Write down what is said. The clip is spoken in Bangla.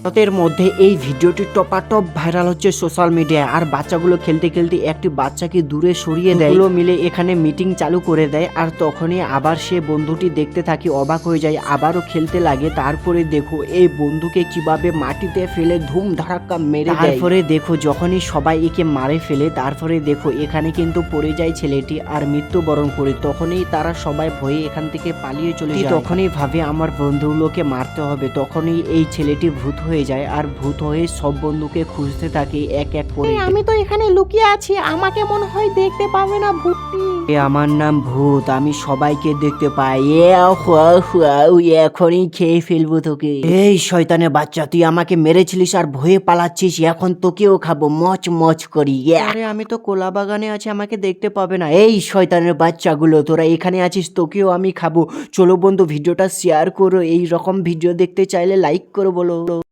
ভারতের মধ্যে এই ভিডিওটি টপাটপ ভাইরাল হচ্ছে সোশ্যাল মিডিয়ায়। আর বাচ্চাগুলো খেলতে খেলতে একটি বাচ্চাকে দূরে সরিয়ে দেয়, এগুলো মিলে এখানে মিটিং চালু করে দেয়। আর তখনই আবার সে বন্ধুটি দেখতে থাকি, অবাক হয়ে যায়, আবারও খেলতে লাগে। তারপরে দেখো এই বন্ধুকে কিভাবে মাটিতে ফেলে ধুম ধারাক্কা মেরে দেয়। তারপরে দেখো যখনই সবাই একে মারে ফেলে, তারপরে দেখো এখানে কিন্তু পড়ে যায় ছেলেটি আর মৃত্যুবরণ করে। তখনই তারা সবাই ভয়ে এখান থেকে পালিয়ে চলে যায়। তখনই ভাবে আমার বন্ধুগুলোকে মারতে হবে। তখনই এই ছেলেটি ভূত হয়ে যায় আর ভূত হয়ে সব বন্ধুকে খুঁজতে থাকে এক এক করে। আমি তো এখানে লুকিয়ে আছি, আমাকে মনে হয় দেখতে পাবে না ভূতটি। আমার নাম ভূত, আমি সবাইকে দেখতে পাই। এখনই খেয়ে ফেলবো তোকে। এই শয়তানের বাচ্চা, তুই আমাকে মেরেছিলিস আর ভয়ে পালাচ্ছিস, এখন তোকেও খাবো মচ মচ করি। আরে আমি তো কোলা বাগানে আছি, আমাকে দেখতে পাবে না। এই শয়তানের বাচ্চাগুলো, তোরা এখানে আছিস, তোকেও আমি খাবো। চলো বন্ধু, ভিডিওটা শেয়ার করো। এই রকম ভিডিও দেখতে চাইলে লাইক করো বলো।